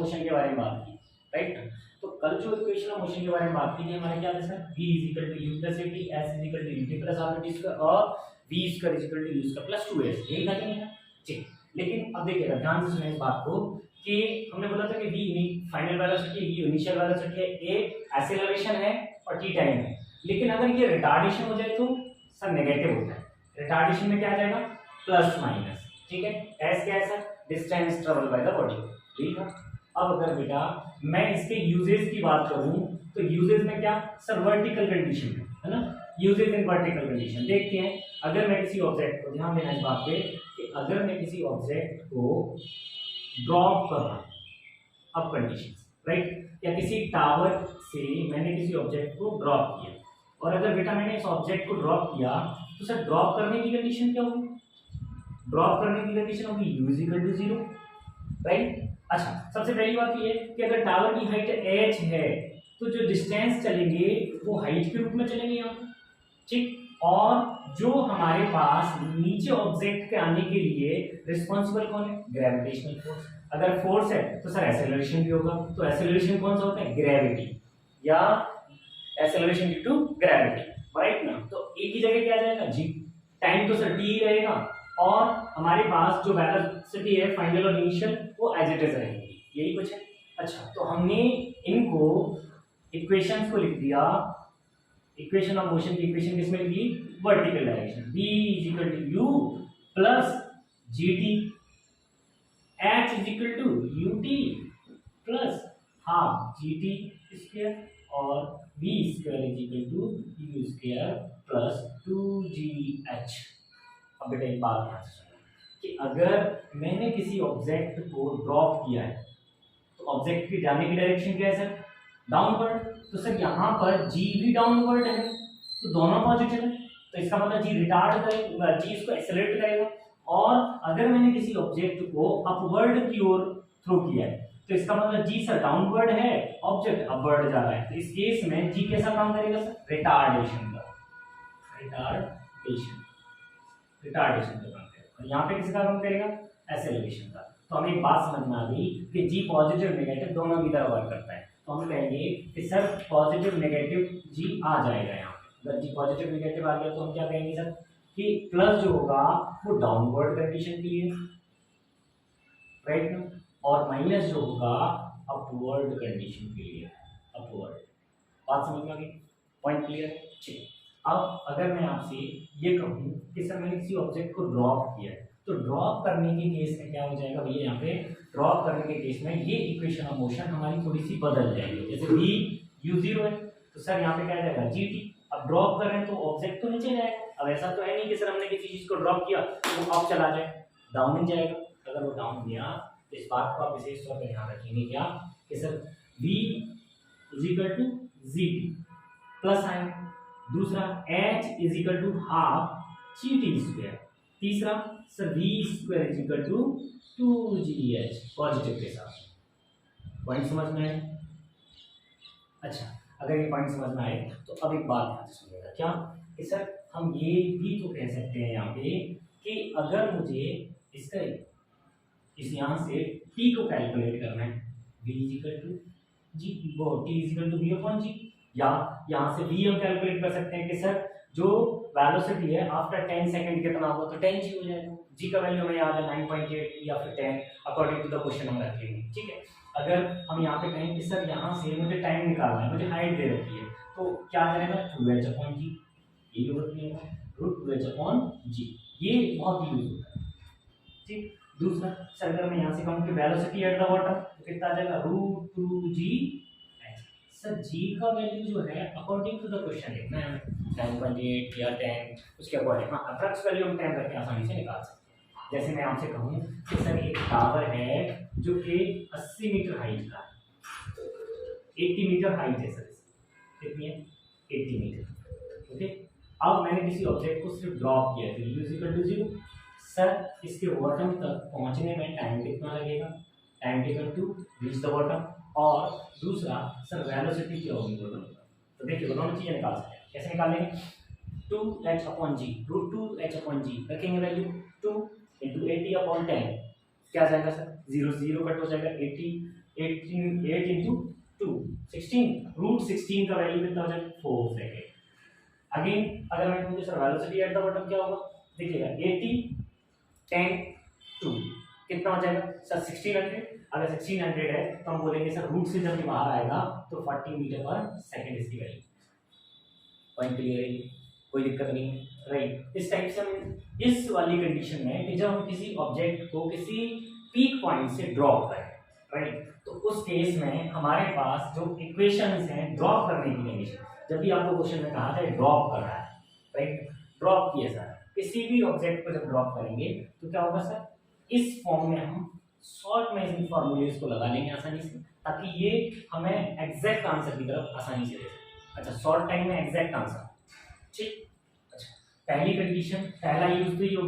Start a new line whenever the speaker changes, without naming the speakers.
Motion के बारे में बात की, राइट। तो कल जो इक्वेशन ऑफ मोशन के बारे में बात की थी हमारे क्या था sir, v equal to u plus at, s equal to ut plus r square और v square equal to u square plus 2s, यही था कि नहीं था, ठीक। लेकिन अब देखिएगा ध्यान से सुनिए इस बात को कि हमने बोला था कि v फाइनल वेलोसिटी है, u इनिशियल वेलोसिटी है, a एक्सेलरेशन है और t टाइम है। लेकिन अगर ये रिटार्डेशन हो जाए तो सर नेगेटिव होता है, रिटार्डेशन में क्या आ जाएगा, प्लस माइनस, ठीक है। s क्या है sir, distance travel by the body, ठीक है। अब अगर बेटा मैं इसके यूजेस की बात करूं तो यूजेस में क्या सर, वर्टिकल कंडीशन है ना, यूजेस इन वर्टिकल कंडीशन देखते हैं। अगर मैं किसी ऑब्जेक्ट को, ध्यान देना इस बात पे कि अगर मैं किसी ऑब्जेक्ट को ड्रॉप कर रहा हूं, अब कंडीशंस, राइट, या किसी टावर से मैंने किसी ऑब्जेक्ट को ड्रॉप किया, और अगर बेटा मैंने इस ऑब्जेक्ट को ड्रॉप किया तो सर ड्रॉप करने की कंडीशन क्या होगी, ड्रॉप करने की कंडीशन होगी u इक्वल टू 0, राइट। अच्छा, सबसे पहली बात ये है कि अगर टावर की हाइट h है तो जो डिस्टेंस चलेंगे वो हाइट के रूप में चलेंगे यहाँ पे, ठीक। और जो हमारे पास नीचे ऑब्जेक्ट के आने के लिए रिस्पॉन्सिबल कौन है, ग्रेविटेशनल फोर्स। अगर फोर्स है तो सर एक्सेलरेशन भी होगा, तो एक्सेलरेशन कौन सा होता है, ग्रेविटी या acceleration due to gravity, right ना। तो एक ही जगह क्या आ जाएगा जी, टाइम तो सर t रहेगा और हमारे पास जो वेलोसिटी है फाइनल और इनिशियल वो एज इट इज रहेगी, यही कुछ है। अच्छा, तो हमने इनको इक्वेशंस को लिख दिया, इक्वेशन ऑफ मोशन की इक्वेशन किसमें लिख दी, vertical direction, v is equal to u plus gt, h is equal to ut plus half gt square और v square is equal to u square plus 2gh। अब बेटा एक बात ध्यान से सुनो कि अगर मैंने किसी ऑब्जेक्ट को ड्रॉप किया है तो ऑब्जेक्ट की जाने की डायरेक्शन क्या है सर, डाउनवर्ड। तो सर यहाँ पर g भी डाउनवर्ड है तो दोनों पॉजिटिव है, तो इसका मतलब g रिटार्ड करेगा, g इसको एक्सेलरेट करेगा। और अगर मैंने किसी ऑब्जेक्ट को अपवर्ड की ओर थ्रो किया है तो इसका मतलब g सर डाउनवर्ड है, ऑब्जेक्ट अपवर्ड जा रहा है, तो इस केस में g कैसा काम करेगा सर, रिटार्डेशन का, रिटार्डेशन का काम करेगा। और यहाँ पे किसका काम करेगा, एक्सेलरेशन का। तो हमें एक बात समझ में आ गई कि जी पॉजिटिव नेगेटिव दोनों की तरह वर्क करता है, तो हम कहेंगे कि सर पॉजिटिव नेगेटिव जी आ जाएगा यहाँ पे। अगर जी पॉजिटिव नेगेटिव आ गया तो हम क्या कहेंगे सर कि प्लस जो होगा वो डाउनवर्ड कंडीशन के लिए, राइट ना, और माइनस जो होगा अपवर्ड कंडीशन के लिए, अपवर्ड। बात समझ में आ गई, पॉइंट क्लियर है, ठीक। अब अगर मैं आपसे ये कहूँ कि सर मैंने किसी ऑब्जेक्ट को ड्रॉप किया है तो ड्रॉप करने के केस में क्या हो जाएगा भैया, यहाँ पे ड्रॉप करने के केस में ये इक्वेशन ऑफ मोशन हमारी थोड़ी सी बदल जाएगी। जैसे v u0 है तो सर यहाँ पे क्या आ जाएगा gt। अब ड्रॉप कर रहे हैं तो ऑब्जेक्ट तो नीचे जाएगा, अब ऐसा तो है नहीं कि सर हमने किसी चीज को ड्रॉप किया तो वो अप चला जाए, डाउन ही जाएगा। अगर वो डाउन गया तो इस बात को आप विशेष तौर पर ध्यान रखेंगे क्या कि sir v is equal to gt plus sine, दूसरा h is equal to half gt square, तीसरा sir v square is equal to 2gh positive के साथ। पॉइंट समझ में आए? अच्छा, अगर ये पॉइंट समझ में आए तो अब एक बात ध्यान से सुनिएगा क्या कि सर हम ये भी तो कह सकते हैं यहाँ पे कि अगर मुझे इसका इस यहाँ से t को कैलकुलेट करना है, v is equal to g, वो t is equal to v upon g, या यहाँ से v हम कैलकुलेट कर सकते हैं कि सर जो वेलोसिटी है आफ्टर 10 सेकंड कितना होगा, तो 10 g हो जाएगा। g का वैल्यू हमें याद है 9.8 या फिर 10 अकॉर्डिंग टू द क्वेश्चन हम रख लेंगे, ठीक है। अगर हम यहाँ पे कहें कि सर यहाँ से मुझे टाइम निकालना है, मुझे हाइट दे रखी है, तो क्या आ जाएगा 2h अपॉन g, ये √2h अपॉन g, ये बहुत यूज होता है, ठीक। दूसरा सर अगर मैं यहाँ से कहूँ कि वेलोसिटी एट द बॉटम तो कितना आ जाएगा √2g। सर g का वैल्यू जो है अकॉर्डिंग टू द क्वेश्चन लिखना है 9.8 या 10, उसके अकॉर्डिंग हाँ अप्रॉक्स वैल्यू हम 10 करके आसानी से निकाल सकते हैं। जैसे मैं आपसे कहूँ कि सर एक टावर है जो कि 80 मीटर हाइट का है, 80 मीटर हाइट है सर, कितनी है 80 मीटर, ओके। अब मैंने किसी ऑब्जेक्ट को सिर्फ ड्रॉप किया तो u इक्वल टू 0। सर इसके बॉटम तक पहुंचने में टाइम कितना लगेगा, time taken to reach the bottom, और दूसरा सर वेलोसिटी क्या होगी बॉटम पर। तो देखिए दोनों चीजें निकाल सकते हैं, कैसे निकालेंगे, 2h अपॉन जी, √2h अपॉन जी रखेंगे वैल्यू 2 × 80 अपॉन 10, क्या जाएगा सर 0 0 कट हो जाएगा, 80 8 इंटू 2 16 रूट 16 का वैल्यू कितना हो जाएगा 4 सेकेंड। अगेन अगर मैं कहूँ sir velocity at the bottom क्या होगा, देखिएगा 80 10 2 कितना हो जाएगा सर 1600। अगर 1600 है तो हम बोलेंगे सर रूट से जब ये बाहर आएगा तो 40 मीटर पर सेकेंड इसकी वैल्यू। पॉइंट क्लियर है, कोई दिक्कत नहीं है राइट। इस टाइप से हम इस वाली कंडीशन में कि जब हम किसी ऑब्जेक्ट को किसी पीक पॉइंट से ड्रॉप करें राइट, तो उस केस में हमारे पास जो इक्वेशंस हैं ड्रॉप करने की कंडीशन, जब भी आपको क्वेश्चन में कहा था ड्रॉप कर रहा है राइट, ड्रॉप किया सर किसी भी ऑब्जेक्ट को जब ड्रॉप करेंगे तो क्या होगा सर, इस फॉर्म में हम शॉर्ट में इन फॉर्मूलेज को लगा लेंगे आसानी से, ताकि ये हमें एग्जैक्ट आंसर की तरफ आसानी से दे सके। अच्छा शॉर्ट टाइम में एग्जैक्ट आंसर, ठीक। अच्छा पहली कंडीशन पहला यूज तो ये हो गया